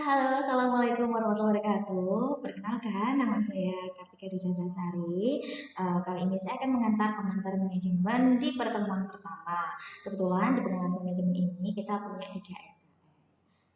Halo, Assalamualaikum warahmatullahi wabarakatuh. Perkenalkan, nama saya Kartika Dujandasari. Kali ini saya akan mengantar pengantar manajemen di pertemuan pertama. Kebetulan di pengantar manajemen ini kita punya 3 SKS.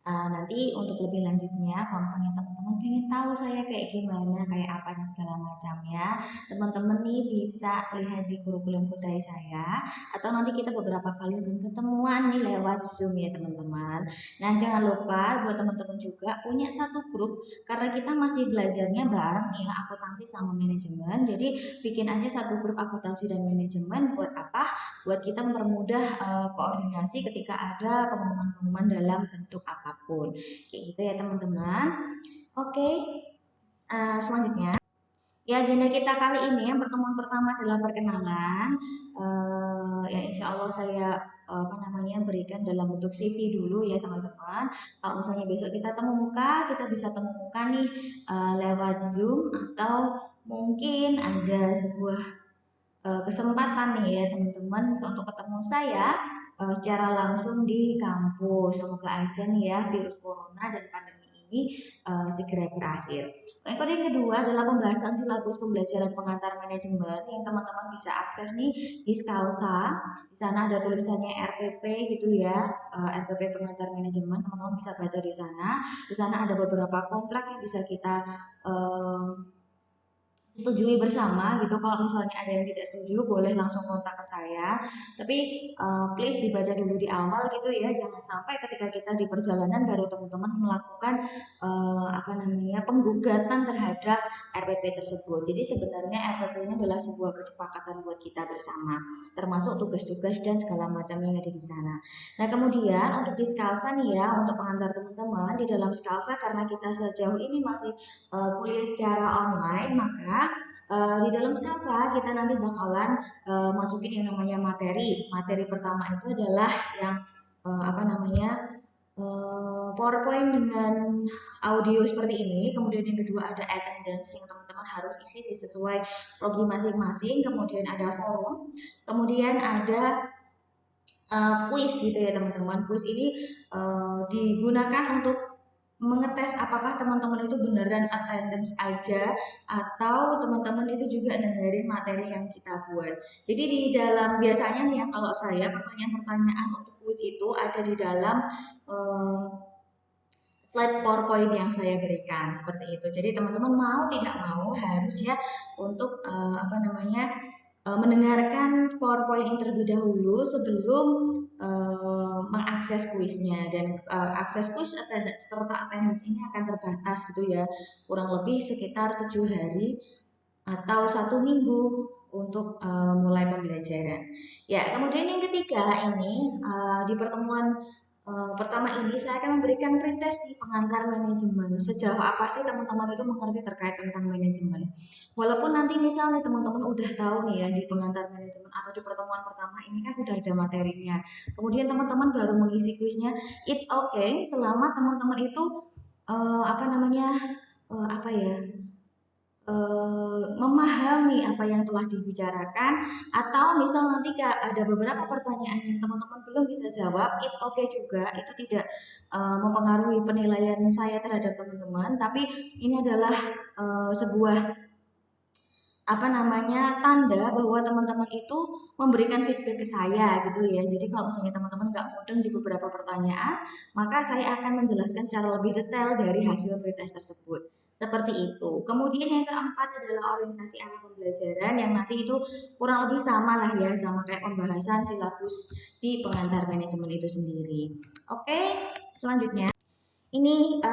Nanti untuk lebih lanjutnya, kalau misalnya teman-teman pengen tahu saya kayak gimana, kayak apa dan segala macamnya, teman-teman nih bisa lihat di kurikulum Futai saya, atau nanti kita beberapa kali akan ketemuan nih lewat Zoom ya teman-teman. Nah jangan lupa buat teman-teman juga punya satu grup, karena kita masih belajarnya bareng nih akuntansi sama manajemen, jadi bikin aja satu grup akuntansi dan manajemen buat apa? Buat kita mempermudah koordinasi ketika ada pengumuman-pengumuman dalam bentuk apapun. Kayak gitu ya teman-teman. Oke, selanjutnya. Ya, agenda kita kali ini yang pertemuan pertama adalah perkenalan. Ya, insya Allah saya apa namanya berikan dalam bentuk CV dulu ya teman-teman. Kalau misalnya besok kita temu muka, kita bisa temu muka nih lewat Zoom atau mungkin ada sebuah kesempatan nih ya teman-teman untuk ketemu saya secara langsung di kampus. Semoga aja nih ya virus corona dan pandemi ini segera berakhir. Metode yang kedua adalah pembahasan silabus pembelajaran pengantar manajemen yang teman-teman bisa akses nih di Skalsa. Di sana ada tulisannya RPP gitu ya, RPP pengantar manajemen. Teman-teman bisa baca di sana. Di sana ada beberapa kontrak yang bisa kita eh, setujui bersama gitu. Kalau misalnya ada yang tidak setuju boleh langsung kontak ke saya, tapi please dibaca dulu di awal gitu ya, jangan sampai ketika kita di perjalanan baru teman-teman melakukan apa namanya penggugatan terhadap RPP tersebut. Jadi sebenarnya RPP ini adalah sebuah kesepakatan buat kita bersama, termasuk tugas-tugas dan segala macam yang ada di sana. Nah kemudian untuk di Skalsa nih ya, untuk pengantar teman-teman di dalam Skalsa, karena kita sejauh ini masih kuliah secara online, maka di dalam Skalsa kita nanti bakalan masukin yang namanya materi. Materi pertama itu adalah yang apa namanya PowerPoint dengan audio seperti ini. Kemudian yang kedua ada attendance yang teman-teman harus isi sesuai prodi masing-masing. Kemudian ada forum. Kemudian ada kuis gitu ya teman-teman. Kuis ini digunakan untuk mengetes apakah teman-teman itu beneran attendance aja atau teman-teman itu juga dengerin materi yang kita buat. Jadi di dalam biasanya nih ya kalau saya pertanyaan-pertanyaan untuk kuis itu ada di dalam eh, slide PowerPoint yang saya berikan seperti itu. Jadi teman-teman mau tidak mau harus ya untuk apa namanya mendengarkan PowerPoint ini terlebih dahulu sebelum mengakses kuisnya, dan akses kuis serta attendance ini akan terbatas gitu ya, kurang lebih sekitar 7 hari atau 1 minggu untuk mulai pembelajaran. Ya, kemudian yang ketiga ini di pertemuan pertama ini saya akan memberikan pretest di pengantar manajemen. Sejauh apa sih teman-teman itu mengerti terkait tentang manajemen? Walaupun nanti misalnya teman-teman udah tahu nih ya di pengantar manajemen atau di pertemuan pertama ini kan udah ada materinya. Kemudian teman-teman baru mengisi kuisnya, it's okay selama teman-teman itu apa namanya apa ya memahami apa yang telah dibicarakan, atau misal nanti ada beberapa pertanyaan yang teman-teman belum bisa jawab, it's okay juga, itu tidak mempengaruhi penilaian saya terhadap teman-teman, tapi ini adalah sebuah apa namanya tanda bahwa teman-teman itu memberikan feedback ke saya gitu ya. Jadi kalau misalnya teman-teman nggak mudeng di beberapa pertanyaan, maka saya akan menjelaskan secara lebih detail dari hasil pretest tersebut. Seperti itu. Kemudian yang keempat adalah orientasi arah pembelajaran yang nanti itu kurang lebih sama lah ya, sama kayak pembahasan silabus di pengantar manajemen itu sendiri. Oke, selanjutnya. Ini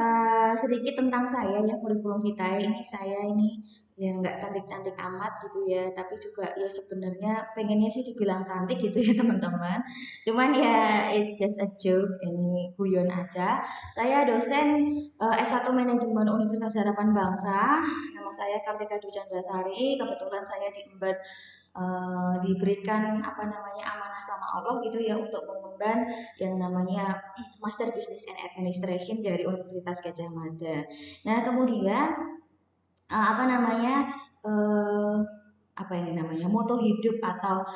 sedikit tentang saya ya, kurikulum vitae ini. Saya ini ya nggak cantik-cantik amat gitu ya, tapi juga ya sebenarnya pengennya sih dibilang cantik gitu ya teman-teman. Cuman ya it's just a joke, ini guyon aja. Saya dosen S1 Manajemen Universitas Harapan Bangsa. Nama saya Kartika Dwi Chandasari. Kebetulan saya diemban diberikan apa namanya amanah sama Allah gitu ya untuk mengemban yang namanya Master Business and Administration dari Universitas Gadjah Mada. Nah kemudian apa namanya eh, apa ini namanya moto hidup atau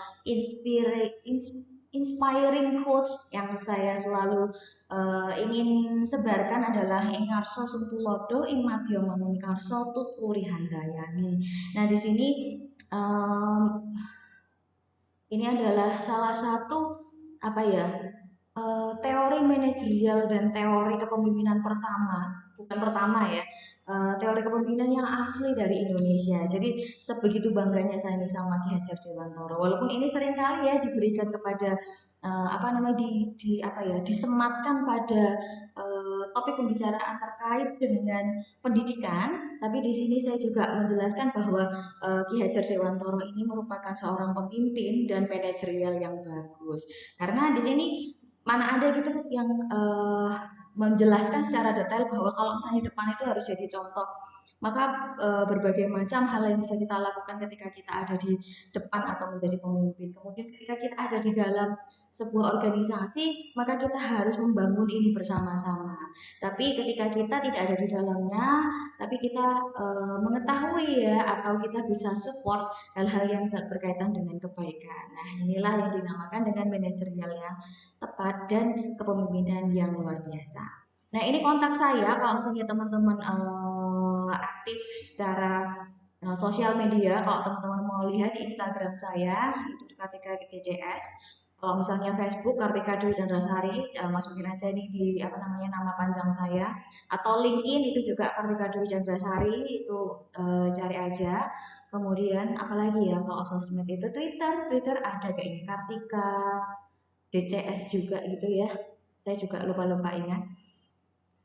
inspiring quotes yang saya selalu ingin sebarkan adalah ing ngarsa suntulodo ing madya mangunkarsa tuturi handayani. Nah, di sini ini adalah salah satu apa ya, teori manajerial dan teori kepemimpinan pertama, bukan pertama ya, teori kepemimpinan yang asli dari Indonesia. Jadi sebegitu bangganya saya nih sama Ki Hajar Dewantara. Walaupun ini seringkali ya diberikan kepada apa namanya di apa ya disematkan pada topik pembicaraan terkait dengan pendidikan, tapi di sini saya juga menjelaskan bahwa Ki Hajar Dewantara ini merupakan seorang pemimpin dan manajerial yang bagus. Karena di sini mana ada gitu yang menjelaskan secara detail bahwa kalau misalnya di depan itu harus jadi contoh. Maka berbagai macam hal yang bisa kita lakukan ketika kita ada di depan atau menjadi pemimpin. Kemudian ketika kita ada di dalam sebuah organisasi, maka kita harus membangun ini bersama-sama. Tapi ketika kita tidak ada di dalamnya, tapi kita mengetahui ya atau kita bisa support hal-hal yang berkaitan dengan kebaikan. Nah, inilah yang dinamakan dengan manajerial yang tepat dan kepemimpinan yang luar biasa. Nah, ini kontak saya kalau misalnya teman-teman aktif secara sosial media. Kalau teman-teman mau lihat di Instagram saya itu di Kartika GJS. Kalau misalnya Facebook Kartika Dwi Chandrasari, masukin aja nih di apa namanya nama panjang saya. Atau LinkedIn itu juga Kartika Dwi Chandrasari, itu cari aja. Kemudian apalagi ya kalau sosmed itu Twitter ada kayaknya Kartika DCS juga gitu ya. Saya juga lupa-lupa ingat.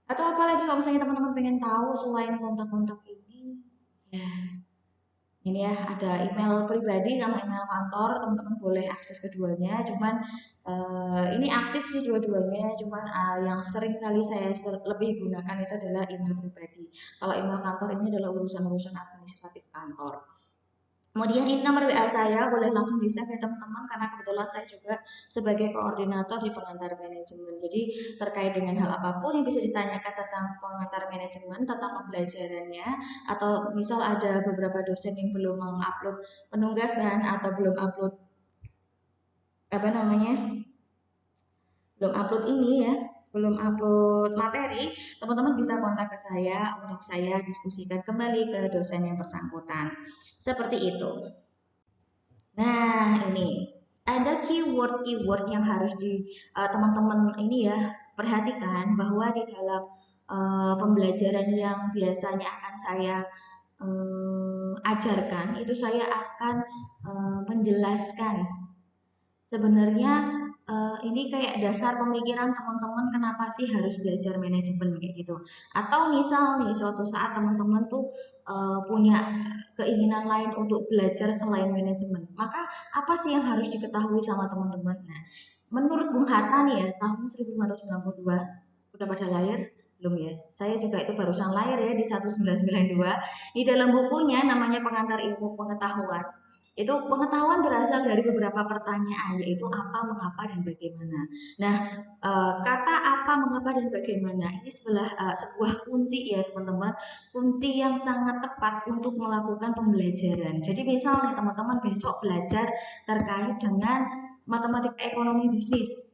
Atau apalagi kalau misalnya teman-teman pengen tahu selain kontak-kontak ini, ya ini ya ada email pribadi sama email kantor, teman-teman boleh akses keduanya. Cuman ini aktif sih dua-duanya, cuman yang sering kali saya lebih gunakan itu adalah email pribadi. Kalau email kantor ini adalah urusan-urusan administratif kantor. Kemudian ini nomor WA saya, boleh langsung di-save ya teman-teman, karena kebetulan saya juga sebagai koordinator di pengantar manajemen. Jadi terkait dengan hal apapun yang bisa ditanyakan tentang pengantar manajemen, tentang pembelajarannya, atau misal ada beberapa dosen yang belum mengupload penunggasan atau belum upload apa namanya, belum upload ini ya, belum upload materi, teman-teman bisa kontak ke saya untuk saya diskusikan kembali ke dosen yang bersangkutan. Seperti itu. Nah, ini ada keyword-keyword yang harus di teman-teman ini ya perhatikan bahwa di dalam pembelajaran yang biasanya akan saya ajarkan itu saya akan menjelaskan sebenarnya ini kayak dasar pemikiran teman-teman kenapa sih harus belajar manajemen kayak gitu. Atau misal nih suatu saat teman-teman tuh punya keinginan lain untuk belajar selain manajemen. Maka apa sih yang harus diketahui sama teman-teman? Nah, menurut Bung Hatta nih ya, tahun 1992 udah pada lahir belum ya? Saya juga itu barusan lahir ya di 1992. Di dalam bukunya namanya Pengantar Ilmu Pengetahuan. Itu pengetahuan berasal dari beberapa pertanyaan, yaitu apa, mengapa, dan bagaimana. Nah, kata apa, mengapa, dan bagaimana ini sebuah kunci ya teman-teman, kunci yang sangat tepat untuk melakukan pembelajaran. Jadi misalnya teman-teman besok belajar terkait dengan matematika ekonomi bisnis.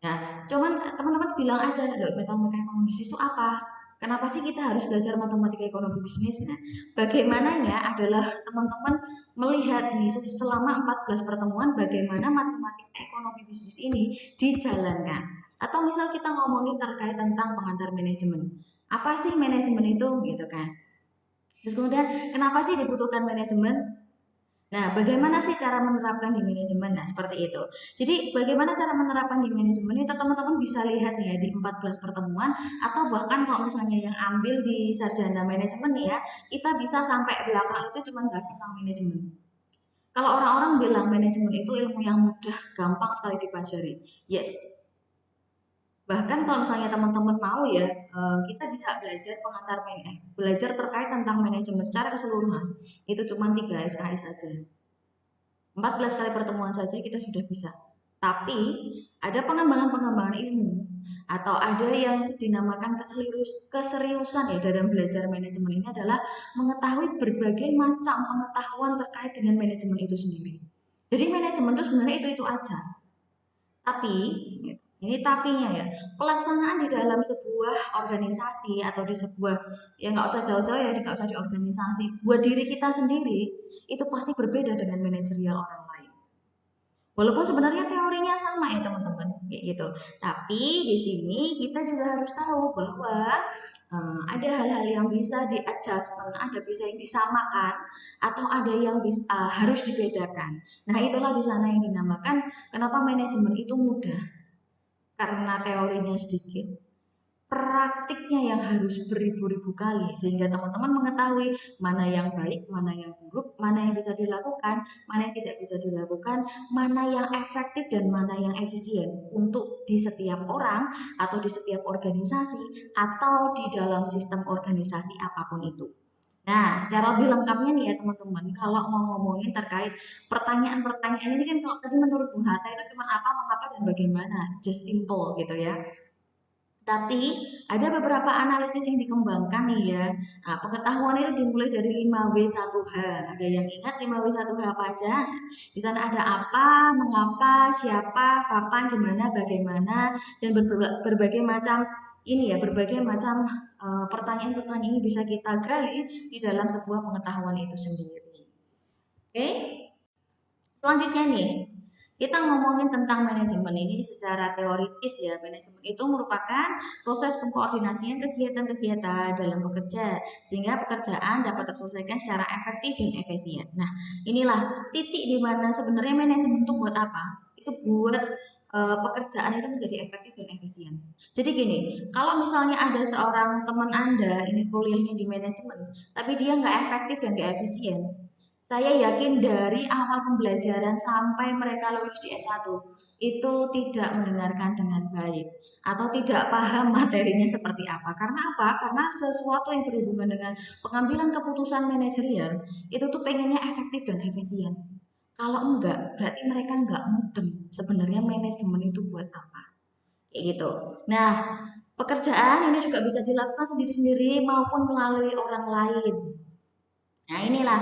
Nah, cuman teman-teman bilang aja, loh, matematika ekonomi bisnis itu apa? Kenapa sih kita harus belajar matematika ekonomi bisnis? Nah, bagaimananya adalah teman-teman melihat ini selama 14 pertemuan bagaimana matematika ekonomi bisnis ini dijalankan. Atau misal kita ngomongin terkait tentang pengantar manajemen. Apa sih manajemen itu gitu kan? Terus kemudian kenapa sih dibutuhkan manajemen? Nah, bagaimana sih cara menerapkan di manajemen? Nah, seperti itu. Jadi, bagaimana cara menerapkan di manajemen itu teman-teman bisa lihat nih ya di 14 pertemuan atau bahkan kalau misalnya yang ambil di sarjana manajemen nih ya, kita bisa sampai belakang itu cuma bahas tentang manajemen. Kalau orang-orang bilang manajemen itu ilmu yang mudah, gampang sekali dipelajari. Yes, bahkan kalau misalnya teman-teman mau ya, kita bisa belajar belajar terkait tentang manajemen secara keseluruhan. Itu cuma 3 SKS saja. 14 kali pertemuan saja kita sudah bisa. Tapi ada pengembangan-pengembangan ilmu atau ada yang dinamakan keseriusan ya dalam belajar manajemen ini adalah mengetahui berbagai macam pengetahuan terkait dengan manajemen itu sendiri. Jadi manajemen itu sebenarnya itu aja. Tapi Ini tapinya ya, pelaksanaan di dalam sebuah organisasi atau di sebuah, ya nggak usah jauh-jauh ya, nggak usah di organisasi, buat diri kita sendiri itu pasti berbeda dengan manajerial orang lain. Walaupun sebenarnya teorinya sama ya teman-teman, kayak gitu. Tapi di sini kita juga harus tahu bahwa ada hal-hal yang bisa di adjustment, ada bisa yang disamakan, atau ada yang harus dibedakan. Nah itulah di sana yang dinamakan kenapa manajemen itu mudah, karena teorinya sedikit, praktiknya yang harus beribu-ribu kali sehingga teman-teman mengetahui mana yang baik, mana yang buruk, mana yang bisa dilakukan, mana yang tidak bisa dilakukan, mana yang efektif dan mana yang efisien untuk di setiap orang atau di setiap organisasi atau di dalam sistem organisasi apapun itu. Nah, secara lebih lengkapnya nih ya teman-teman, kalau mau ngomongin terkait pertanyaan-pertanyaan ini kan kalau tadi menurut Bung Hatta itu cuma apa, mengapa, dan bagaimana, just simple gitu ya. Tapi ada beberapa analisis yang dikembangkan nih ya. Nah, pengetahuan itu dimulai dari 5W1H. Ada yang ingat 5W1H apa aja? Di sana ada apa, mengapa, siapa, kapan, di mana, bagaimana, dan berbagai macam ini ya, berbagai macam pertanyaan-pertanyaan ini bisa kita gali di dalam sebuah pengetahuan itu sendiri. Oke? Selanjutnya nih, kita ngomongin tentang manajemen ini secara teoritis ya. Manajemen itu merupakan proses pengkoordinasian kegiatan-kegiatan dalam bekerja sehingga pekerjaan dapat terselesaikan secara efektif dan efisien. Nah, inilah titik di mana sebenarnya manajemen itu buat apa? Itu buat pekerjaan itu menjadi efektif dan efisien. Jadi gini, kalau misalnya ada seorang teman Anda ini kuliahnya di manajemen, tapi dia nggak efektif dan nggak efisien, saya yakin dari awal pembelajaran sampai mereka lulus di S1 itu tidak mendengarkan dengan baik atau tidak paham materinya seperti apa. Karena apa? Karena sesuatu yang berhubungan dengan pengambilan keputusan manajerial itu tuh pengennya efektif dan efisien. Kalau enggak, berarti mereka enggak mudeng. Sebenarnya manajemen itu buat apa? Kayak gitu. Nah, pekerjaan ini juga bisa dilakukan sendiri-sendiri maupun melalui orang lain. Nah, inilah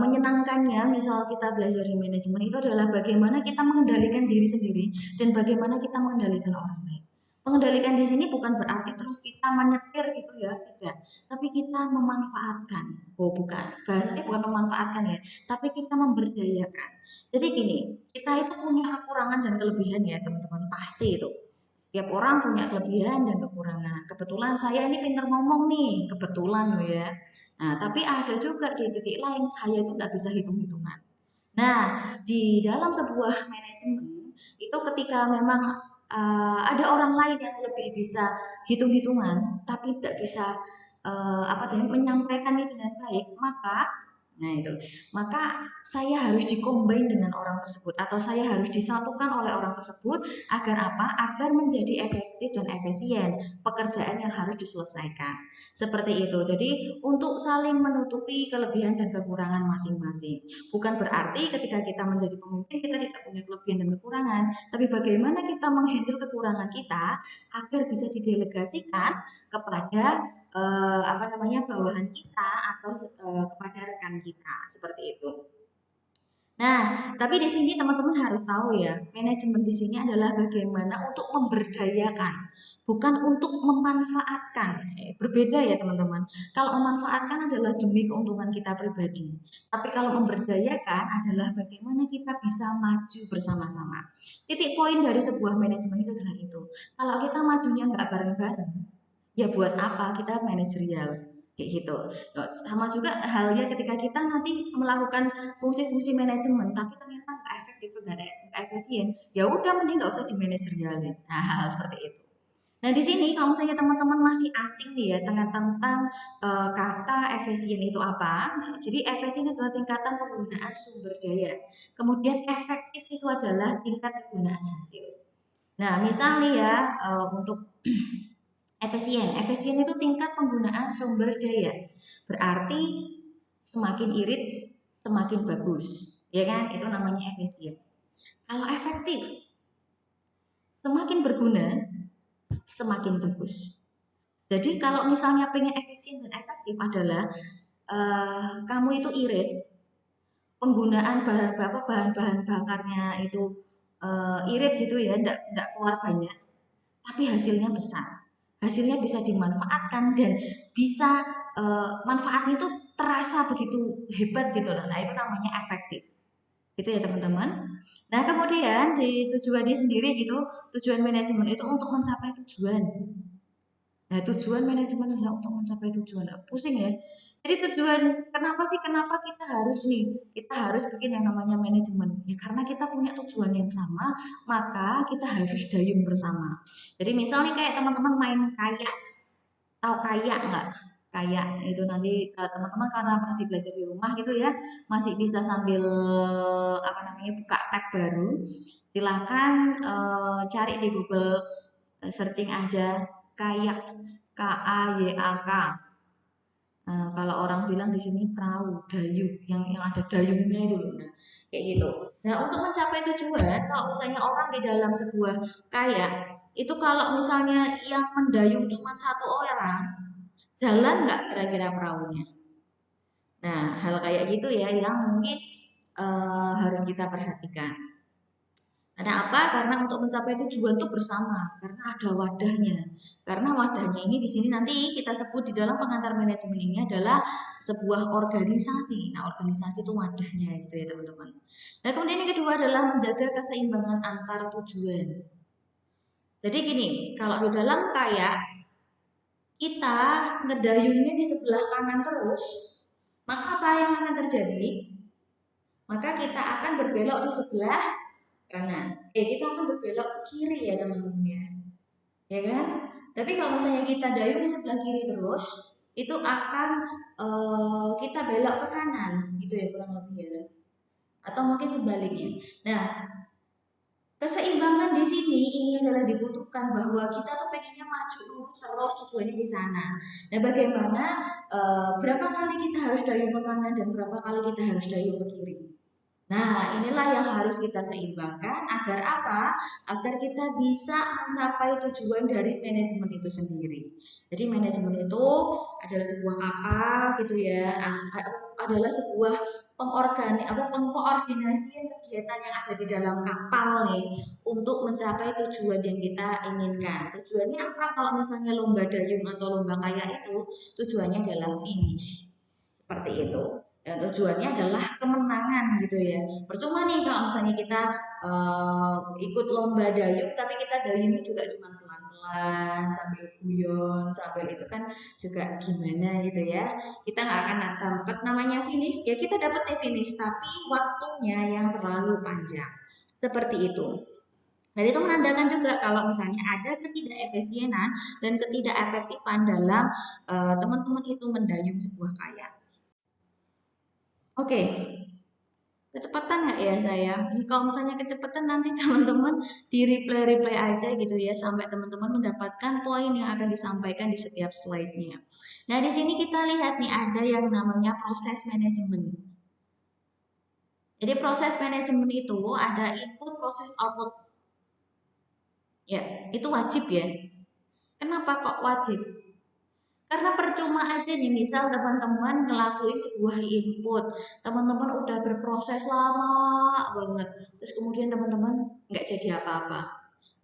menyenangkannya misal kita belajar di manajemen itu adalah bagaimana kita mengendalikan diri sendiri dan bagaimana kita mengendalikan orang lain. Mengendalikan di sini bukan berarti terus kita menyetir gitu ya, tidak. Tapi kita memanfaatkan. Oh, bukan. Bahasanya bukan memanfaatkan ya, tapi kita memberdayakan. Jadi gini, kita itu punya kekurangan dan kelebihan ya, teman-teman. Pasti itu. Setiap orang punya kelebihan dan kekurangan. Kebetulan saya ini pinter ngomong nih, kebetulan loh ya. Nah, tapi ada juga di titik lain saya itu nggak bisa hitung-hitungan. Nah, di dalam sebuah manajemen itu ketika memang ada orang lain yang lebih bisa hitung-hitungan, tapi tidak bisa apa tadi menyampaikannya dengan baik, nah itu, maka saya harus dikombin dengan orang tersebut atau saya harus disatukan oleh orang tersebut agar apa? Agar menjadi efektif dan efisien pekerjaan yang harus diselesaikan. Seperti itu. Jadi untuk saling menutupi kelebihan dan kekurangan masing-masing. Bukan berarti ketika kita menjadi pemimpin kita tidak punya kelebihan dan kekurangan, tapi bagaimana kita menghandle kekurangan kita agar bisa didelegasikan kepada apa namanya bawahan kita atau kepada rekan kita seperti itu. Nah, tapi di sini teman-teman harus tahu ya, manajemen di sini adalah bagaimana untuk memberdayakan, bukan untuk memanfaatkan. Berbeda ya teman-teman. Kalau memanfaatkan adalah demi keuntungan kita pribadi, tapi kalau memberdayakan adalah bagaimana kita bisa maju bersama-sama. Titik poin dari sebuah manajemen itu adalah itu. Kalau kita majunya nggak bareng-bareng, ya buat apa kita manajerial kayak gitu. Sama juga halnya ketika kita nanti melakukan fungsi-fungsi manajemen tapi ternyata nggak efektif, nggak efisien, ya udah mending nggak usah di manajerialin. Nah, hal seperti itu. Nah, di sini kalau misalnya teman-teman masih asing nih ya tentang kata efisien itu apa? Nah, jadi efisien adalah tingkatan penggunaan sumber daya. Kemudian efektif itu adalah tingkat kegunaan hasil. Nah, misalnya ya untuk efisien. Efisien itu tingkat penggunaan sumber daya. Berarti semakin irit, semakin bagus. Ya kan? Itu namanya efisien. Kalau efektif, semakin berguna, semakin bagus. Jadi kalau misalnya pengen efisien dan efektif adalah kamu itu irit, penggunaan bahan-bahan bakarnya itu irit gitu ya, enggak keluar banyak, tapi hasilnya besar. Hasilnya bisa dimanfaatkan dan bisa manfaatnya itu terasa begitu hebat gitu loh. Nah, itu namanya efektif. Gitu ya, teman-teman. Nah, kemudian di tujuannya sendiri gitu, tujuan manajemen itu untuk mencapai tujuan. Nah, tujuan manajemen adalah untuk mencapai tujuan. Nah, pusing ya. Jadi tujuan kenapa kita harus nih, kita harus bikin yang namanya manajemen. Ya karena kita punya tujuan yang sama, maka kita harus dayung bersama. Jadi misalnya kayak teman-teman main kayak, tahu kayak nggak? Kayak itu nanti teman-teman karena masih belajar di rumah gitu ya, masih bisa sambil apa namanya buka tab baru. Silahkan cari di Google, searching aja kayak, KAYAK. Kalau orang bilang di sini perahu, dayung, yang ada dayungnya itu loh. Nah, kayak gitu. Nah, untuk mencapai tujuan, kalau misalnya orang di dalam sebuah kayak, itu kalau misalnya yang mendayung cuma satu orang, jalan nggak kira-kira perahunya? Nah, hal kayak gitu ya yang mungkin harus kita perhatikan. Karena apa? Karena untuk mencapai tujuan itu bersama, karena ada wadahnya. Karena wadahnya ini di sini nanti kita sebut di dalam pengantar manajemen ini adalah sebuah organisasi. Nah, organisasi itu wadahnya gitu ya, teman-teman. Nah, kemudian yang kedua adalah menjaga keseimbangan antar tujuan. Jadi gini, kalau di dalam kayak kita ngedayungnya di sebelah kanan terus, maka apa yang akan terjadi? Maka kita akan berbelok di sebelah kanan. Kita akan berbelok ke kiri ya, teman-teman ya. Ya kan? Tapi kalau misalnya kita dayung di sebelah kiri terus, itu akan kita belok ke kanan gitu ya, kurang lebih ya. Atau mungkin sebaliknya. Nah, keseimbangan di sini ini adalah dibutuhkan bahwa kita tuh pengennya maju lurus terus tujuannya di sana. Nah, bagaimana berapa kali kita harus dayung ke kanan dan berapa kali kita harus dayung ke kiri? Nah, inilah yang harus kita seimbangkan agar apa? Agar kita bisa mencapai tujuan dari manajemen itu sendiri. Jadi manajemen itu adalah sebuah kapal gitu ya, adalah sebuah pengkoordinasian kegiatan yang ada di dalam kapal nih untuk mencapai tujuan yang kita inginkan. Tujuannya apa? Kalau misalnya lomba dayung atau lomba kayak itu, tujuannya adalah finish. Seperti itu. Dan tujuannya adalah kemenangan gitu ya. Percuma nih kalau misalnya kita ikut lomba dayung tapi kita dayungnya juga cuma pelan-pelan sambil guyon sambil itu kan juga gimana gitu ya. Kita nggak akan dapat namanya finish. Ya kita dapat finish tapi waktunya yang terlalu panjang. Seperti itu. Dan itu menandakan juga kalau misalnya ada ketidakefisienan dan ketidakefektifan dalam teman-teman itu mendayung sebuah kayak. Oke, kecepatan nggak ya saya? Kalau misalnya kecepatan nanti teman-teman di replay aja gitu ya sampai teman-teman mendapatkan poin yang akan disampaikan di setiap slide-nya. Nah, di sini kita lihat nih ada yang namanya proses manajemen. Jadi proses manajemen itu ada input, proses, output. Ya, itu wajib ya. Kenapa kok wajib? Karena percuma aja nih, misal teman-teman ngelakuin sebuah input, teman-teman udah berproses lama banget, terus kemudian teman-teman nggak jadi apa-apa,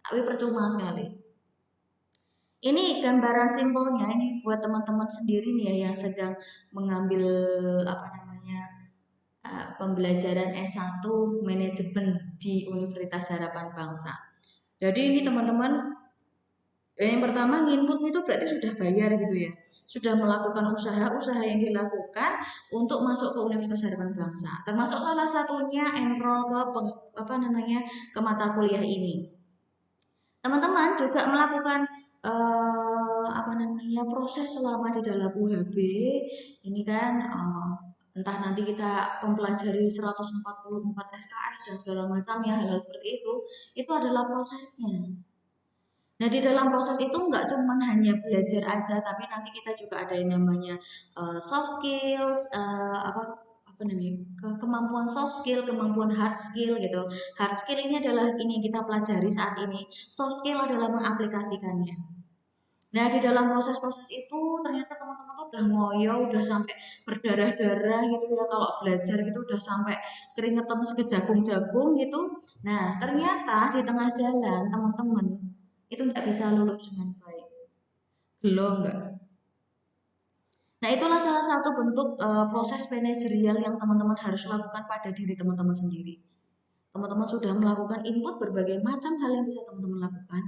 tapi percuma sekali. Ini gambaran simpelnya, ini buat teman-teman sendiri nih ya yang sedang mengambil apa namanya pembelajaran S1 manajemen di Universitas Harapan Bangsa. Jadi ini teman-teman yang pertama nginput itu berarti sudah bayar gitu ya. Sudah melakukan usaha-usaha yang dilakukan untuk masuk ke Universitas Harapan Bangsa. Termasuk salah satunya enroll ke mata kuliah ini. Teman-teman juga melakukan proses selama di dalam UHB. Ini kan entah nanti kita mempelajari 144 SKS dan segala macam ya, hal-hal seperti itu adalah prosesnya. Nah, di dalam proses itu nggak cuma hanya belajar aja, tapi nanti kita juga ada yang namanya soft skills, kemampuan soft skill, kemampuan hard skill gitu. Hard skill ini adalah ini yang kita pelajari saat ini. Soft skill adalah mengaplikasikannya. Nah, di dalam proses-proses itu ternyata teman-teman tuh udah ngoyo, udah sampai berdarah-darah gitu ya. Kalau belajar itu udah sampai keringetan sekejagung-jagung gitu. Nah, ternyata di tengah jalan teman-teman itu nggak bisa lulus dengan baik. Gelo nggak? Nah, itulah salah satu bentuk proses manajerial yang teman-teman harus lakukan pada diri teman-teman sendiri. Teman-teman sudah melakukan input berbagai macam hal yang bisa teman-teman lakukan.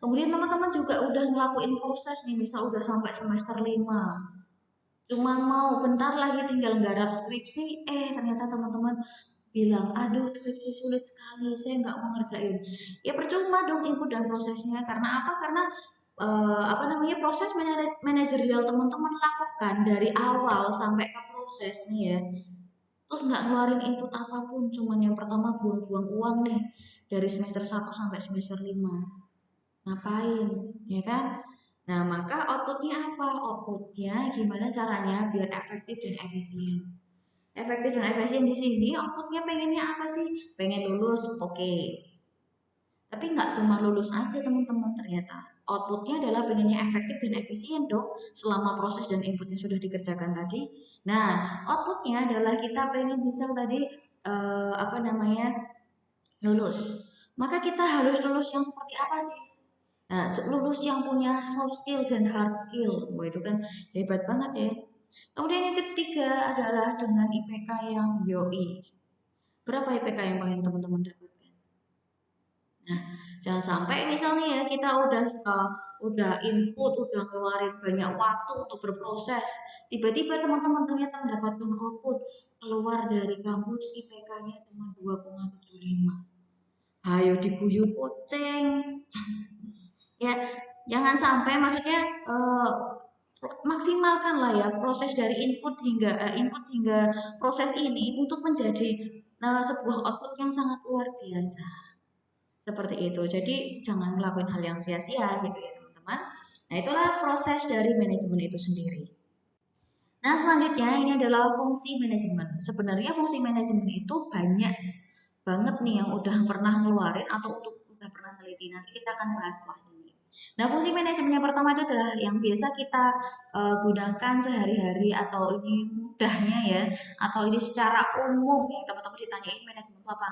Kemudian teman-teman juga udah ngelakuin proses nih, misal udah sampai semester 5. Cuma mau bentar lagi tinggal nggarap skripsi, ternyata teman-teman bilang, aduh skripsi sulit sekali, saya nggak mau ngerjain. Ya percuma dong input dan prosesnya. Karena apa? Karena apa namanya proses manajerial teman-teman lakukan dari awal sampai ke proses nih ya. Terus nggak ngeluarin input apapun, cuman yang pertama buang-buang uang nih dari semester 1 sampai semester 5. Ngapain? Ya kan? Nah, maka outputnya apa? Outputnya gimana caranya biar efektif dan efisien. Efektif dan efisien di sini outputnya pengennya apa sih? Pengen lulus, oke. Tapi nggak cuma lulus aja teman-teman ternyata. Outputnya adalah pengennya efektif dan efisien dong selama proses dan inputnya sudah dikerjakan tadi. Nah, outputnya adalah kita pengen bisa tadi apa namanya lulus. Maka kita harus lulus yang seperti apa sih? Nah, lulus yang punya soft skill dan hard skill. Wah, itu kan hebat banget ya. Kemudian yang ketiga adalah dengan IPK yang yoi. Berapa IPK yang pengen teman-teman dapatkan? Nah, jangan sampai misalnya ya kita udah input, udah ngeluarin banyak waktu untuk berproses. Tiba-tiba teman-teman ternyata mendapatkan output keluar dari kampus IPK-nya cuma 2,75. Ayo diguyur kucing. Ya, jangan sampai maksudnya maksimalkan lah ya proses dari input hingga proses ini untuk menjadi sebuah output yang sangat luar biasa. Seperti itu. Jadi jangan ngelakuin hal yang sia-sia gitu ya teman-teman. Nah, itulah proses dari manajemen itu sendiri. Nah, selanjutnya ini adalah fungsi manajemen. Sebenarnya fungsi manajemen itu banyak banget nih yang udah pernah ngeluarin atau udah pernah teliti. Nanti kita akan bahas setelah ini. Nah, fungsi manajemen yang pertama itu adalah yang biasa kita gunakan sehari-hari atau ini mudahnya ya, atau ini secara umum yang teman-teman ditanyain manajemen itu apa?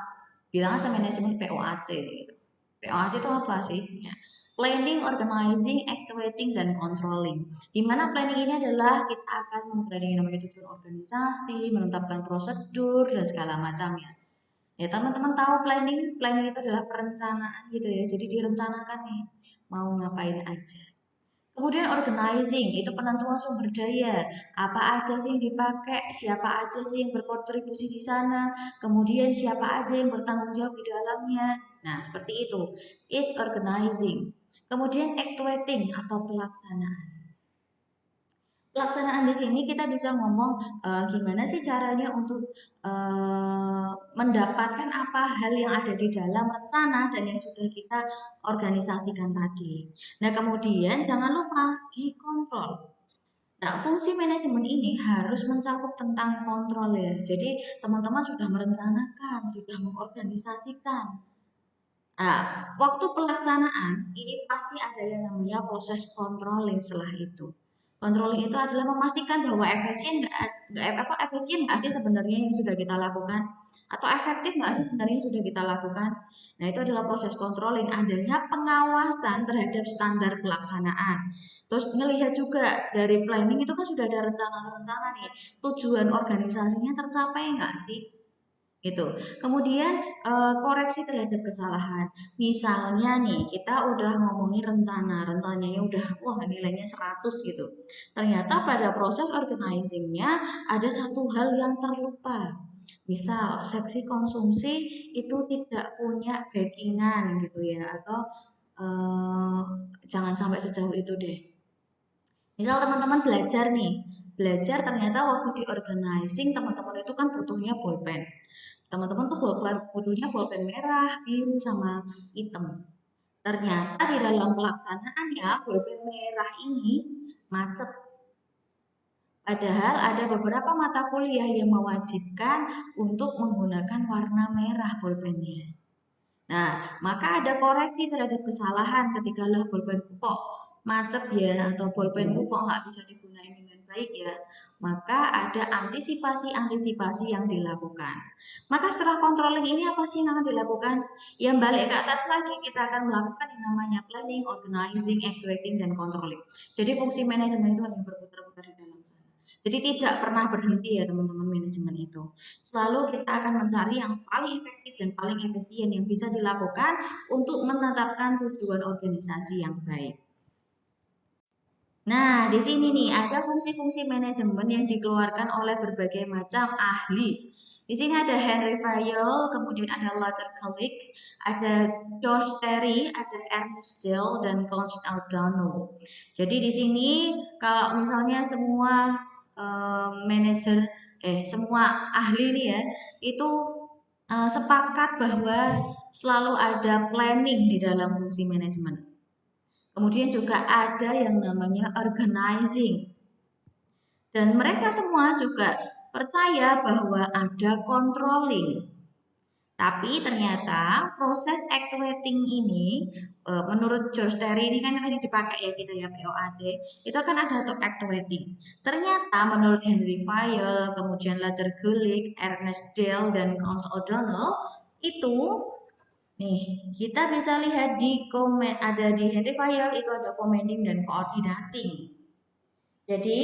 Bilang aja manajemen POAC gitu. POAC itu apa sih? Ya. Planning, organizing, actuating, dan controlling. Di mana planning ini adalah kita akan memplanning namanya tujuan organisasi, menetapkan prosedur, dan segala macamnya. Ya teman-teman tahu planning, planning itu adalah perencanaan gitu ya. Jadi direncanakan nih mau ngapain aja. Kemudian organizing itu penentuan sumber daya, apa aja sih yang dipakai, siapa aja sih yang berkontribusi di sana, kemudian siapa aja yang bertanggung jawab di dalamnya. Nah seperti itu, it's organizing. Kemudian actuating atau pelaksanaan. Pelaksanaan di sini kita bisa ngomong gimana sih caranya untuk mendapatkan apa hal yang ada di dalam rencana dan yang sudah kita organisasikan tadi. Nah, kemudian jangan lupa dikontrol. Nah, fungsi manajemen ini harus mencakup tentang kontrol ya. Jadi, teman-teman sudah merencanakan, sudah mengorganisasikan. Nah, waktu pelaksanaan ini pasti ada yang namanya proses controlling setelah itu. Controlling itu adalah memastikan bahwa efisien nggak sih sebenarnya yang sudah kita lakukan atau efektif nggak sih sebenarnya yang sudah kita lakukan. Nah, itu adalah proses controlling, adanya pengawasan terhadap standar pelaksanaan. Terus ngelihat juga dari planning itu kan sudah ada rencana-rencana nih, tujuan organisasinya tercapai nggak sih? Gitu. Kemudian koreksi terhadap kesalahan. Misalnya nih, kita udah ngomongin rencana, rencananya udah wah nilainya 100 gitu. Ternyata pada proses organizingnya ada satu hal yang terlupa. Misal seksi konsumsi itu tidak punya backingan gitu ya, atau jangan sampai sejauh itu deh. Misal teman-teman belajar nih, belajar ternyata waktu di organizing teman-teman itu kan butuhnya bolpen. Teman-teman tuh butuhnya bolpen merah, biru, sama hitam. Ternyata di dalam pelaksanaan ya bolpen merah ini macet. Padahal ada beberapa mata kuliah yang mewajibkan untuk menggunakan warna merah bolpennya. Nah, maka ada koreksi terhadap kesalahan ketika lah bolpen kok macet ya atau bolpenku kok nggak bisa digunain dengan baik ya, maka ada antisipasi-antisipasi yang dilakukan. Maka setelah controlling ini apa sih yang akan dilakukan? Ya balik ke atas lagi, kita akan melakukan yang namanya planning, organizing, actuating, dan controlling. Jadi fungsi manajemen itu hanya berputar-putar di dalam sana. Jadi tidak pernah berhenti ya teman-teman, manajemen itu. Selalu kita akan mencari yang paling efektif dan paling efisien yang bisa dilakukan untuk menetapkan tujuan organisasi yang baik. Nah, di sini nih ada fungsi-fungsi manajemen yang dikeluarkan oleh berbagai macam ahli. Di sini ada Henry Fayol, kemudian ada Luther Gulick, ada George Terry, ada Ernest Dale, dan Constance O'Donnell. Jadi di sini kalau misalnya semua manajer, semua ahli nih ya, itu sepakat bahwa selalu ada planning di dalam fungsi manajemen. Kemudian juga ada yang namanya organizing. Dan mereka semua juga percaya bahwa ada controlling. Tapi ternyata proses actuating ini, menurut George Terry ini kan yang tadi dipakai ya kita ya POAC, itu kan ada untuk actuating. Ternyata menurut Henry Fayol, kemudian Luther Gulick, Ernest Dale, dan Constance O'Donnell, itu nih, kita bisa lihat di komen ada di Henry Fayol itu ada commanding dan coordinating. Jadi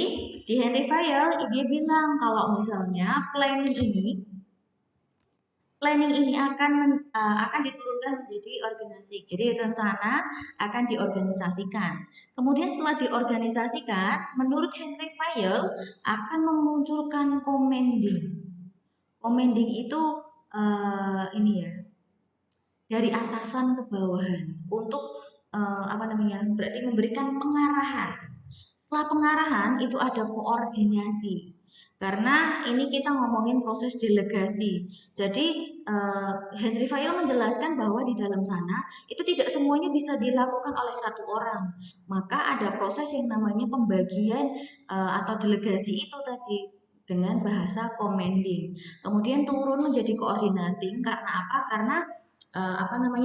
di Henry Fayol dia bilang kalau misalnya planning ini akan diturunkan menjadi organisasi. Jadi rencana akan diorganisasikan. Kemudian setelah diorganisasikan, menurut Henry Fayol akan memunculkan commanding. Commanding itu ini ya, dari atasan ke bawahan untuk berarti memberikan pengarahan. Setelah pengarahan itu ada koordinasi. Karena ini kita ngomongin proses delegasi. Jadi Henry Fayol menjelaskan bahwa di dalam sana itu tidak semuanya bisa dilakukan oleh satu orang. Maka ada proses yang namanya pembagian atau delegasi itu tadi dengan bahasa commanding. Kemudian turun menjadi coordinating karena apa? Karena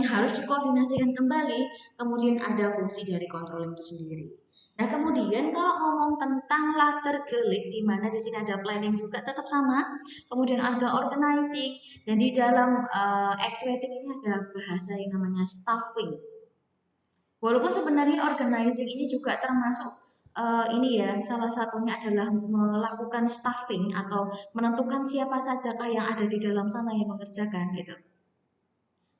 harus dikoordinasikan kembali. Kemudian ada fungsi dari controlling itu sendiri. Nah, kemudian kalau ngomong tentang latar gelik, di mana di sini ada planning juga tetap sama, kemudian ada organizing, dan di dalam actuating ini ada bahasa yang namanya staffing. Walaupun sebenarnya organizing ini juga termasuk ini ya, salah satunya adalah melakukan staffing atau menentukan siapa sajakah yang ada di dalam sana yang mengerjakan gitu.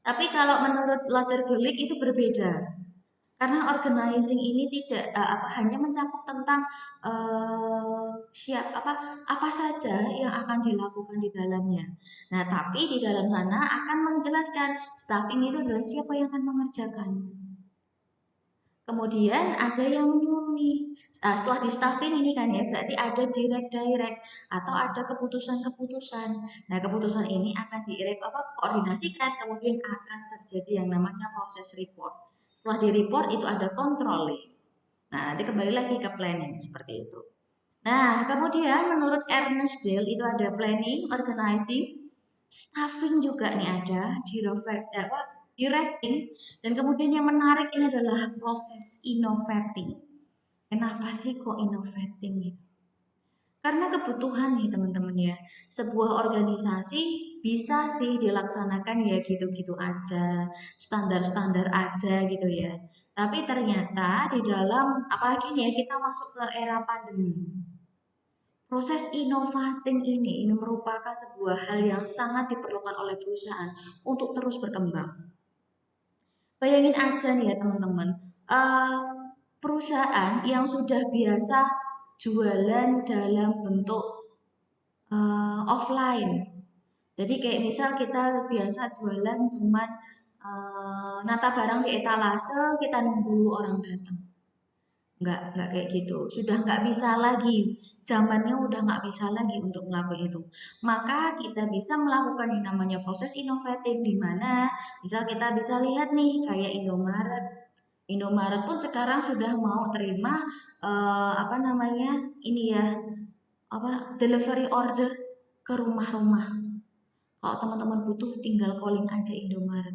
Tapi kalau menurut Luther Gulick itu berbeda. Karena organizing ini tidak hanya mencakup tentang apa saja yang akan dilakukan di dalamnya. Nah, tapi di dalam sana akan menjelaskan staffing itu adalah siapa yang akan mengerjakan. Kemudian ada yang menyuruh nih. Setelah di staffing ini kan ya, berarti ada direct atau ada keputusan-keputusan. Nah, keputusan ini akan koordinasikan, kemudian akan terjadi yang namanya proses report. Setelah di report itu ada controlling. Nah, nanti kembali lagi ke planning seperti itu. Nah, kemudian menurut Ernest Dale itu ada planning, organizing, staffing juga nih ada, directing, dan kemudian yang menarik ini adalah proses innovating. Kenapa sih kok innovating gitu? Karena kebutuhan nih teman-teman ya, sebuah organisasi bisa sih dilaksanakan ya gitu-gitu aja, standar-standar aja gitu ya. Tapi ternyata di dalam, apalagi nih ya kita masuk ke era pandemi. Proses innovating ini merupakan sebuah hal yang sangat diperlukan oleh perusahaan untuk terus berkembang. Bayangin aja nih ya teman-teman, perusahaan yang sudah biasa jualan dalam bentuk offline. Jadi kayak misal kita biasa jualan cuman nata barang di etalase, kita nunggu orang datang. Enggak kayak gitu. Sudah nggak bisa lagi. Zamannya udah nggak bisa lagi untuk melakukan itu. Maka kita bisa melakukan yang namanya proses inovatif di mana misal kita bisa lihat nih kayak Indomaret. Indomaret pun sekarang sudah mau terima ini ya delivery order ke rumah-rumah. Kalau teman-teman butuh tinggal calling aja Indomaret.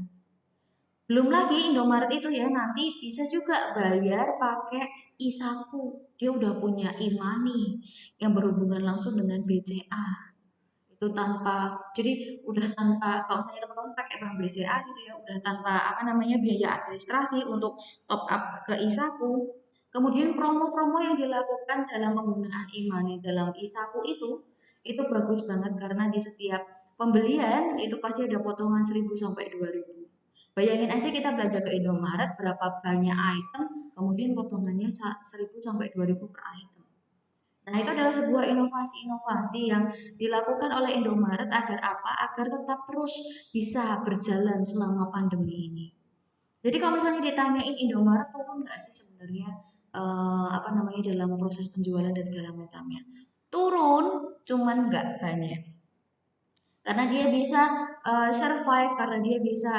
Belum lagi Indomaret itu ya nanti bisa juga bayar pakai e-Saku. Dia udah punya e-money yang berhubungan langsung dengan BCA. Itu tanpa, jadi udah tanpa, kalau misalnya teman-teman pakai bank BCA gitu ya, udah tanpa apa namanya biaya administrasi untuk top up ke e-Saku. Kemudian promo-promo yang dilakukan dalam penggunaan e-money dalam e-Saku itu bagus banget karena di setiap pembelian itu pasti ada potongan 1.000 sampai 2.000. Bayangin aja kita belanja ke Indomaret berapa banyak item, kemudian potongannya 1.000 sampai 2.000 per item. Nah, itu adalah sebuah inovasi-inovasi yang dilakukan oleh Indomaret agar apa? Agar tetap terus bisa berjalan selama pandemi ini. Jadi kalau misalnya ditanyain Indomaret turun nggak sih sebenarnya apa namanya dalam proses penjualan dan segala macamnya? Turun, cuman nggak banyak. Karena dia bisa survive, karena dia bisa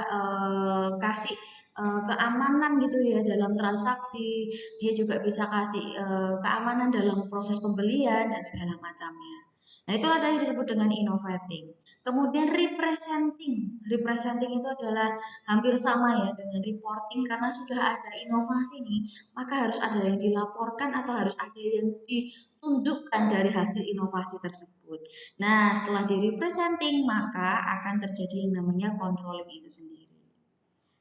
kasih keamanan gitu ya dalam transaksi, dia juga bisa kasih keamanan dalam proses pembelian dan segala macamnya. Nah, itu ada yang disebut dengan innovating. Kemudian representing. Representing itu adalah hampir sama ya dengan reporting karena sudah ada inovasi nih, maka harus ada yang dilaporkan atau harus ada yang ditunjukkan dari hasil inovasi tersebut. Nah, setelah di-representing, maka akan terjadi yang namanya controlling itu sendiri.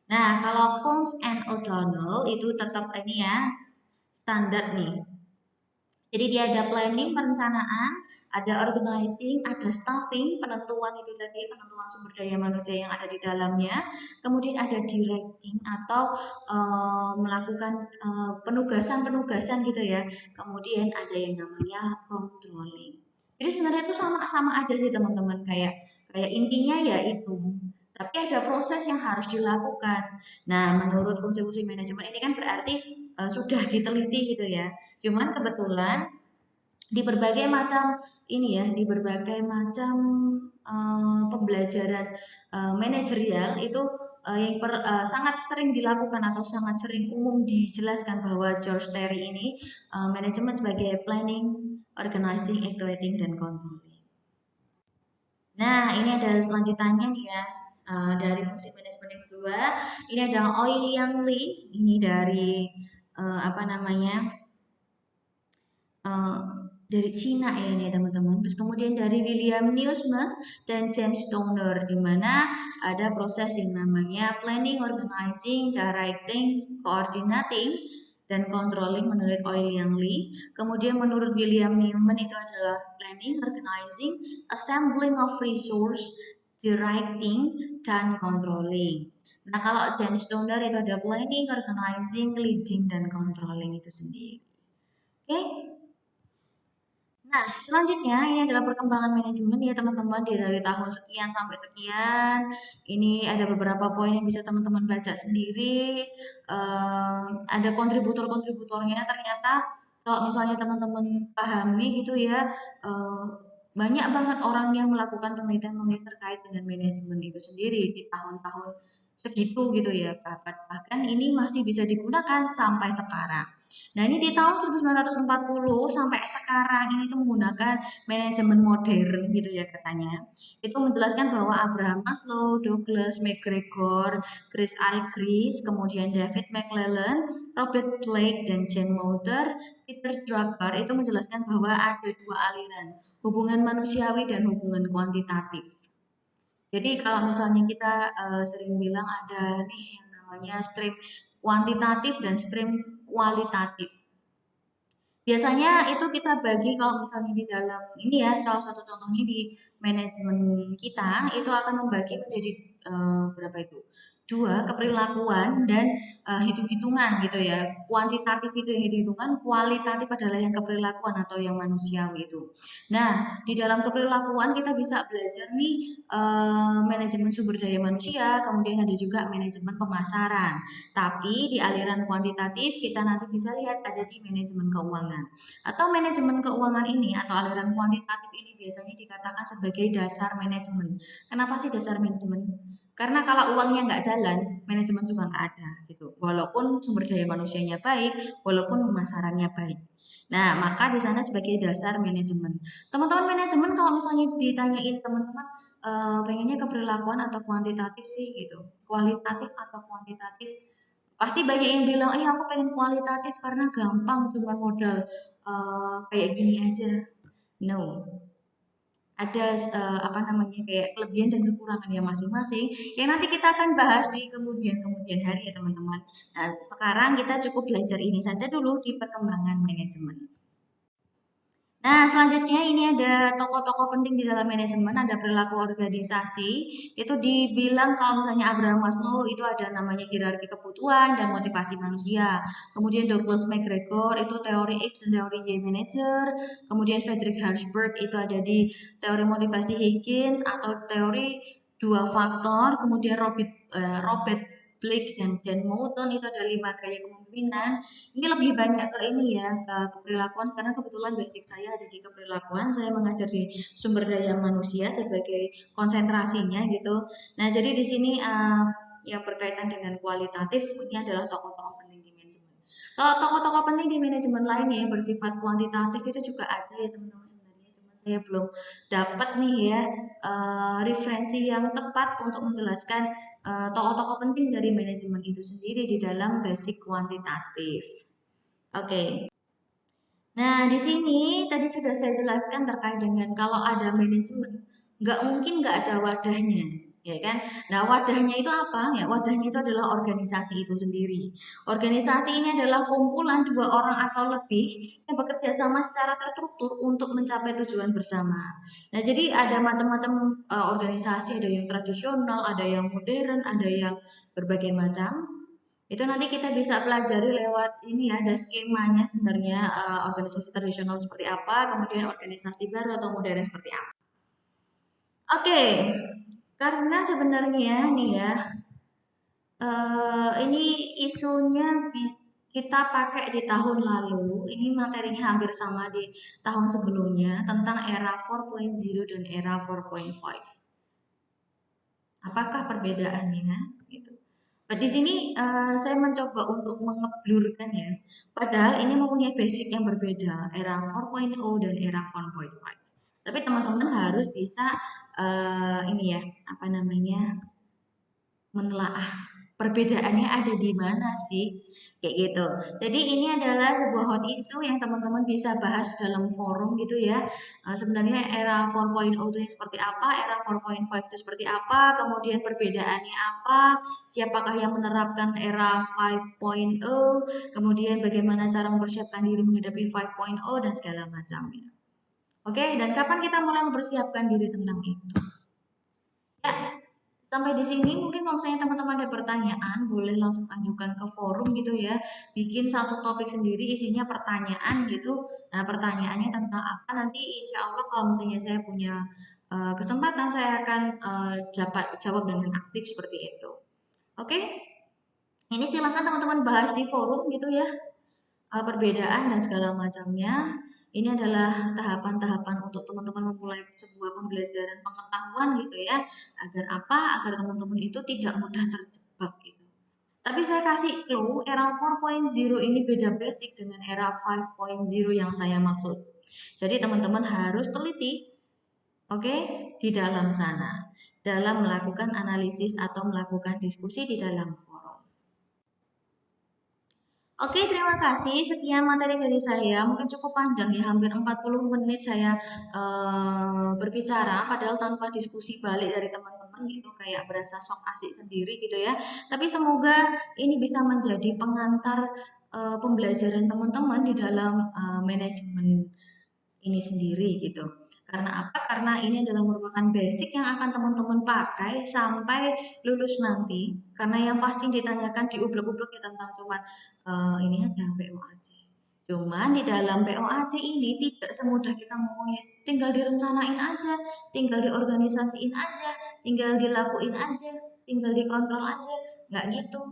Nah, kalau Combs and O'Donnell itu tetap ini ya, standar nih. Jadi dia ada planning, perencanaan, ada organizing, ada staffing, penentuan itu tadi, penentuan sumber daya manusia yang ada di dalamnya. Kemudian ada directing atau melakukan penugasan-penugasan gitu ya. Kemudian ada yang namanya controlling. Jadi sebenarnya itu sama-sama aja sih teman-teman, kayak kayak intinya ya itu. Tapi ada proses yang harus dilakukan. Nah, menurut fungsi-fungsi manajemen ini kan berarti sudah diteliti gitu ya. Cuman kebetulan di berbagai macam ini ya, di berbagai macam pembelajaran manajerial itu sangat sering dilakukan atau sangat sering umum dijelaskan bahwa George Terry ini manajemen sebagai planning, organizing, activating, dan controlling. Nah, ini ada lanjutannya nih ya. Dari fungsi manajemen yang kedua, ini ada Oi Liang Li, ini dari apa namanya eh, dari Cina ya ini teman-teman. Terus kemudian dari William Newsman dan James Stoner di mana ada proses yang namanya planning, organizing, directing, coordinating, dan controlling menurut Oi Liang Li. Kemudian menurut William Newman itu adalah planning, organizing, assembling of resource, directing, dan controlling. Nah, kalau James Stoner itu ada planning, organizing, leading, dan controlling itu sendiri. Oke, okay? Nah, selanjutnya ini adalah perkembangan manajemen ya teman-teman dari tahun sekian sampai sekian. Ini ada beberapa poin yang bisa teman-teman baca sendiri. Ada kontributor-kontributornya. Ternyata kalau misalnya teman-teman pahami gitu ya, banyak banget orang yang melakukan penelitian-penelitian terkait dengan manajemen itu sendiri di tahun-tahun segitu gitu ya. Bahkan ini masih bisa digunakan sampai sekarang. Nah, ini di tahun 1940 sampai sekarang ini tuh menggunakan manajemen modern gitu ya katanya. Itu menjelaskan bahwa Abraham Maslow, Douglas MacGregor, Chris Argyris, kemudian David McClelland, Robert Blake, dan Jane Moulder, Peter Drucker itu menjelaskan bahwa ada dua aliran, hubungan manusiawi dan hubungan kuantitatif. Jadi kalau misalnya kita sering bilang ada nih yang namanya stream kuantitatif dan stream kualitatif. Biasanya itu kita bagi kalau misalnya di dalam ini ya, salah satu contohnya di manajemen kita itu akan membagi menjadi berapa itu? Dua, keperilakuan dan hitung-hitungan gitu ya. Kuantitatif itu yang hitung-hitungan, kualitatif adalah yang keperilakuan atau yang manusiawi itu. Nah, di dalam keperilakuan kita bisa belajar nih manajemen sumber daya manusia, kemudian ada juga manajemen pemasaran. Tapi di aliran kuantitatif kita nanti bisa lihat ada di manajemen keuangan. Atau manajemen keuangan ini atau aliran kuantitatif ini biasanya dikatakan sebagai dasar manajemen. Kenapa sih dasar manajemen? Karena kalau uangnya nggak jalan, manajemen juga nggak ada gitu. Walaupun sumber daya manusianya baik, walaupun pemasarannya baik. Nah, maka di sana sebagai dasar manajemen. Teman-teman manajemen kalau misalnya ditanyain teman-teman pengennya keberlakuan atau kuantitatif sih gitu, kualitatif atau kuantitatif. Pasti banyak yang bilang, aku pengen kualitatif karena gampang, cuma modal kayak gini aja. No, ada apa namanya kayak kelebihan dan kekurangan ya masing-masing yang nanti kita akan bahas di kemudian hari ya teman-teman. Nah, sekarang kita cukup belajar ini saja dulu di perkembangan manajemen. Nah, selanjutnya ini ada tokoh-tokoh penting di dalam manajemen, ada perilaku organisasi. Itu dibilang kalau misalnya Abraham Maslow itu ada namanya hierarki kebutuhan dan motivasi manusia. Kemudian Douglas MacGregor itu teori X dan teori Y manager. Kemudian Friedrich Herzberg itu ada di teori motivasi Higgins atau teori dua faktor. Kemudian Robert Blake dan Jan Moulton itu ada 5 gaya kepemimpinan. Ini lebih banyak ke ini ya, ke keperilakuan karena kebetulan basic saya ada di keperilakuan. Saya mengajar di sumber daya manusia sebagai konsentrasinya gitu. Nah, jadi di sini yang berkaitan dengan kualitatif ini adalah tokoh-tokoh penting di manajemen. Kalau tokoh-tokoh penting di manajemen lainnya yang bersifat kuantitatif itu juga ada ya teman-teman sebenarnya. Cuma saya belum dapat nih ya referensi yang tepat untuk menjelaskan tokoh-tokoh penting dari manajemen itu sendiri di dalam basic kuantitatif. Oke. Nah, di sini tadi sudah saya jelaskan terkait dengan kalau ada manajemen, nggak mungkin nggak ada wadahnya, ya kan? Nah, wadahnya itu apa? Ya, wadahnya itu adalah organisasi itu sendiri. Organisasi ini adalah kumpulan dua orang atau lebih yang bekerja sama secara terstruktur untuk mencapai tujuan bersama. Nah, jadi ada macam-macam organisasi, ada yang tradisional, ada yang modern, ada yang berbagai macam. Itu nanti kita bisa pelajari lewat ini ya, ada skemanya sebenarnya organisasi tradisional seperti apa, kemudian organisasi baru atau modern seperti apa. Oke, karena sebenarnya nih ya, ini isunya kita pakai di tahun lalu, ini materinya hampir sama di tahun sebelumnya tentang era 4.0 dan era 4.5. Apakah perbedaannya? Gitu. Nah, di sini saya mencoba untuk mengeblurkan ya. Padahal ini mempunyai basic yang berbeda, era 4.0 dan era 1.5. Tapi teman-teman harus bisa ini ya, apa namanya, menelaah perbedaannya ada di mana sih, kayak gitu. Jadi ini adalah sebuah hot issue yang teman-teman bisa bahas dalam forum gitu ya. Sebenarnya era 4.0 itu yang seperti apa, era 4.5 itu seperti apa, kemudian perbedaannya apa, siapakah yang menerapkan era 5.0, kemudian bagaimana cara mempersiapkan diri menghadapi 5.0 dan segala macamnya. Oke, dan kapan kita mulai mempersiapkan diri tentang itu? Ya, sampai di sini mungkin kalau misalnya teman-teman ada pertanyaan, boleh langsung ajukan ke forum gitu ya. Bikin satu topik sendiri isinya pertanyaan gitu. Nah, pertanyaannya tentang apa nanti insya Allah kalau misalnya saya punya kesempatan saya akan dapat jawab dengan aktif seperti itu. Oke? Ini silakan teman-teman bahas di forum gitu ya. Perbedaan dan segala macamnya. Ini adalah tahapan-tahapan untuk teman-teman memulai sebuah pembelajaran pengetahuan gitu ya. Agar apa? Agar teman-teman itu tidak mudah terjebak gitu. Tapi saya kasih clue, era 4.0 ini beda basic dengan era 5.0 yang saya maksud. Jadi teman-teman harus teliti, oke, di dalam sana. Dalam melakukan analisis atau melakukan diskusi di dalam forum. Oke, terima kasih. Sekian materi dari saya. Mungkin cukup panjang ya, hampir 40 menit saya berbicara, padahal tanpa diskusi balik dari teman-teman gitu, kayak berasa sok asik sendiri gitu ya. Tapi semoga ini bisa menjadi pengantar pembelajaran teman-teman di dalam manajemen ini sendiri gitu. Karena apa? Karena ini adalah merupakan basic yang akan teman-teman pakai sampai lulus nanti. Karena yang pasti ditanyakan di ublek-ublek ya tentang cuman ini aja POAC. Cuman di dalam POAC ini tidak semudah kita ngomongnya. Tinggal direncanain aja, tinggal diorganisasiin aja, tinggal dilakuin aja, tinggal dikontrol aja. Nggak gitu,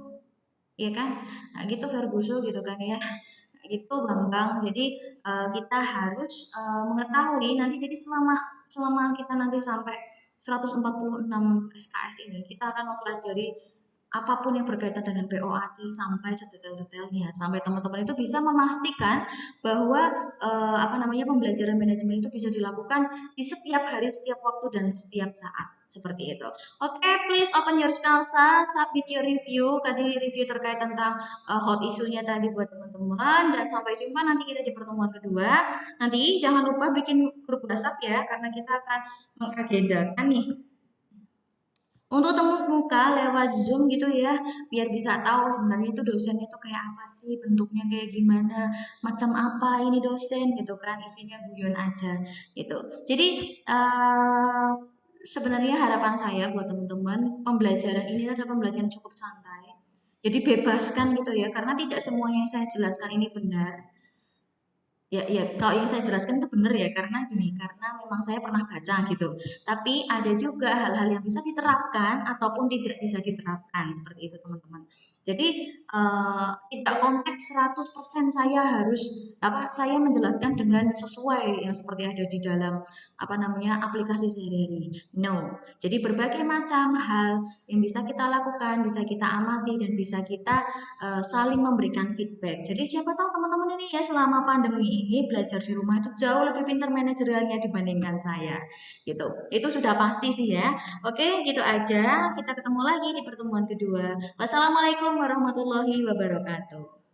ya kan? Nggak gitu Ferguson gitu kan ya. Gitu Bambang. Jadi kita harus mengetahui nanti jadi selama kita nanti sampai 146 SKS ini kita akan mempelajari apapun yang berkaitan dengan POAC sampai sedetail-detailnya sampai teman-teman itu bisa memastikan bahwa apa namanya pembelajaran manajemen itu bisa dilakukan di setiap hari, setiap waktu dan setiap saat seperti itu. Oke, please open your Scalsa, submit your review, tadi review terkait tentang hot isunya tadi buat teman-teman, dan sampai jumpa nanti kita di pertemuan kedua. Nanti jangan lupa bikin grup WhatsApp ya, karena kita akan mengagendakan nih untuk temu muka lewat Zoom gitu ya, biar bisa tahu sebenarnya itu dosennya itu kayak apa sih, bentuknya kayak gimana, macam apa ini dosen gitu kan, isinya guyon aja gitu. Jadi eh, sebenarnya harapan saya buat teman-teman, pembelajaran ini adalah pembelajaran cukup santai. Jadi bebaskan gitu ya, karena tidak semuanya yang saya jelaskan ini benar. Ya, ya, kalau yang saya jelaskan itu benar ya, karena gini, karena memang saya pernah baca gitu. Tapi ada juga hal-hal yang bisa diterapkan ataupun tidak bisa diterapkan, seperti itu teman-teman. Jadi tidak konteks 100% saya harus saya menjelaskan dengan sesuai yang seperti ada di dalam aplikasi sehari-hari. No. Jadi berbagai macam hal yang bisa kita lakukan, bisa kita amati dan bisa kita saling memberikan feedback. Jadi siapa tahu teman-teman ini ya selama pandemi ini belajar di rumah itu jauh lebih pintar manajerialnya dibandingkan saya. Gitu. Itu sudah pasti sih ya. Oke, gitu aja. Kita ketemu lagi di pertemuan kedua. Wassalamualaikum warahmatullahi wabarakatuh.